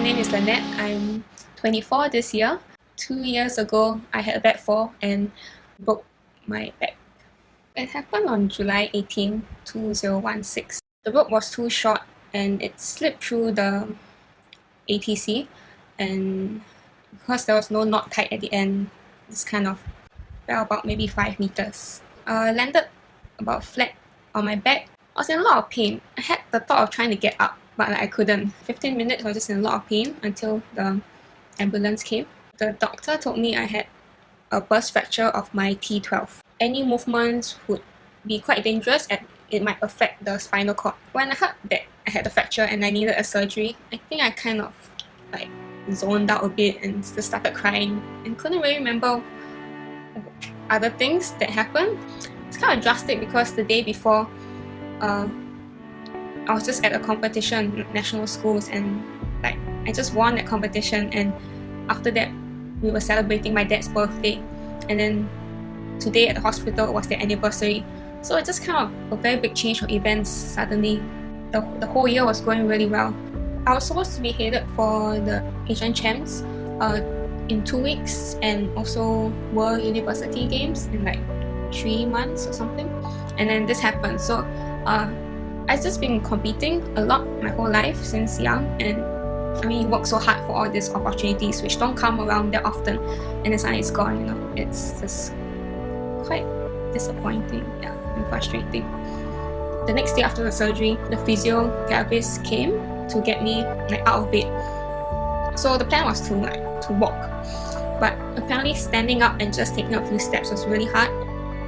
name is Lynnette. I'm 24 this year. 2 years ago, I had a bad fall and broke my back. It happened on July 18, 2016. The rope was too short and it slipped through the ATC, and because there was no knot tight at the end, it's kind of fell about maybe 5 meters. Landed about flat on my back. I was in a lot of pain. I had the thought of trying to get up, but I couldn't. 15 minutes I was just in a lot of pain until the ambulance came. The doctor told me I had a burst fracture of my T12. Any movements would be quite dangerous and it might affect the spinal cord. When I heard that I had a fracture and I needed a surgery, I think I kind of like zoned out a bit and just started crying and couldn't really remember other things that happened. It's kind of drastic because the day before, I was just at a competition, national schools, and like I just won that competition, and after that we were celebrating my dad's birthday, and then today at the hospital was their anniversary. So it's just kind of a very big change of events suddenly. The whole year was going really well. I was supposed to be headed for the Asian Champs in 2 weeks, and also World University Games in like 3 months or something, and then this happened. So I've just been competing a lot my whole life since young, and I mean, you work so hard for all these opportunities which don't come around that often, and then suddenly it's gone, you know. It's just quite disappointing, yeah, and frustrating. The next day after the surgery, the physiotherapist came to get me like out of bed. So the plan was to walk, but apparently standing up and just taking a few steps was really hard.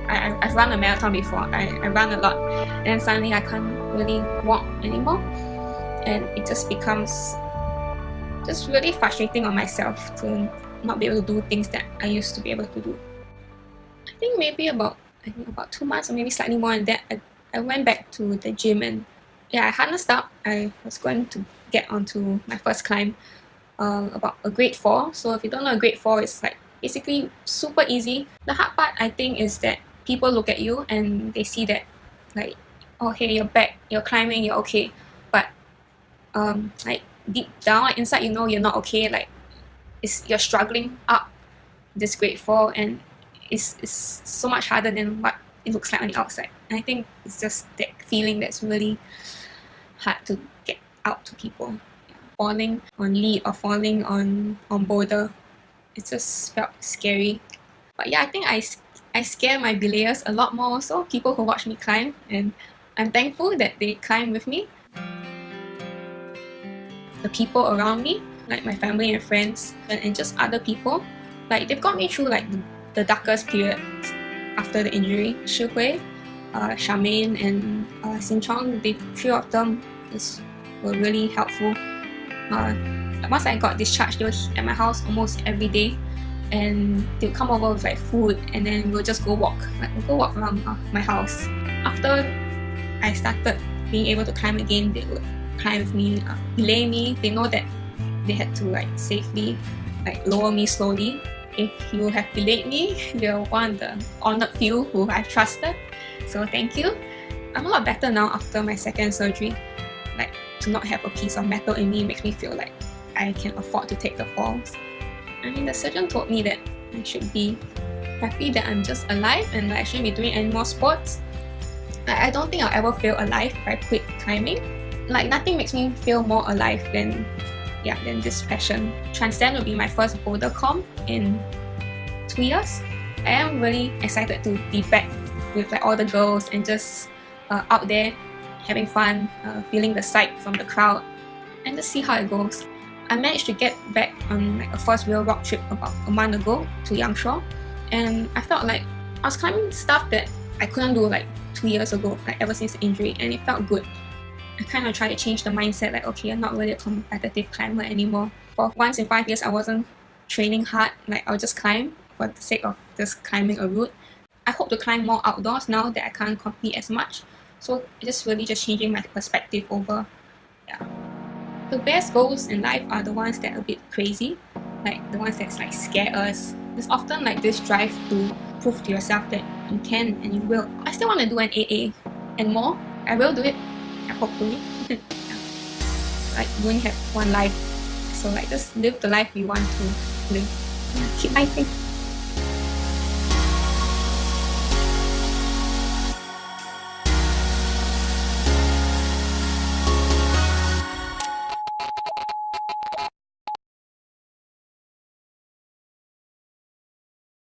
I've run a marathon before. I run a lot, and then suddenly I can't really walk anymore, and it just becomes just really frustrating on myself to not be able to do things that I used to be able to do. I think maybe about 2 months or maybe slightly more than that, I went back to the gym, and yeah, I harnessed up. I was going to get onto my first climb, about a grade 4. So if you don't know, a grade 4 is like basically super easy. The hard part, I think, is that people look at you and they see that like, oh hey, you're back, you're climbing, you're okay, but like deep down, like inside, you know you're not okay. Like you're struggling up this grade 4, and it's so much harder than what it looks like on the outside. And I think it's just that feeling that's really hard to get out to people. Yeah. Falling on lead or falling on boulder, it just felt scary. But yeah, I think I scare my belayers a lot more also, people who watch me climb, and I'm thankful that they climb with me. The people around me, like my family and friends, and just other people, like they've got me through like the darkest period after the injury. Shi Hui, Charmaine, and Xin Chong, the 3 of them were really helpful. Once I got discharged, they were at my house almost every day, and they would come over with like food, and then we'll just go walk. Like we'll go walk around my house. After I started being able to climb again, they would climb with me, belay me. They know that they had to like safely like lower me slowly. If you have belayed me, you're one of the honored few who I've trusted. So thank you. I'm a lot better now after my second surgery. Like to not have a piece of metal in me makes me feel like I can afford to take the falls. I mean, the surgeon told me that I should be happy that I'm just alive and I shouldn't be doing any more sports. I don't think I'll ever feel alive if I quit climbing. Like nothing makes me feel more alive than this passion. Transcend will be my first boulder comp in 2 years. I am really excited to be back with like all the girls and just out there having fun, feeling the sight from the crowd, and just see how it goes. I managed to get back on like a first real rock trip about a month ago to Yangshuo, and I felt like I was climbing stuff that I couldn't do like 2 years ago, like ever since the injury, and it felt good. I kind of tried to change the mindset, like okay, I'm not really a competitive climber anymore. For once in 5 years, I wasn't training hard, like I'll just climb for the sake of just climbing a route. I hope to climb more outdoors now that I can't compete as much. So it's really just changing my perspective over. Yeah. The best goals in life are the ones that are a bit crazy, like the ones that like scare us. There's often like this drive to prove to yourself that you can and you will. I still want to do an AA and more. I will do it, hopefully. Like you only have one life, So like just live the life we want to live. Keep fighting.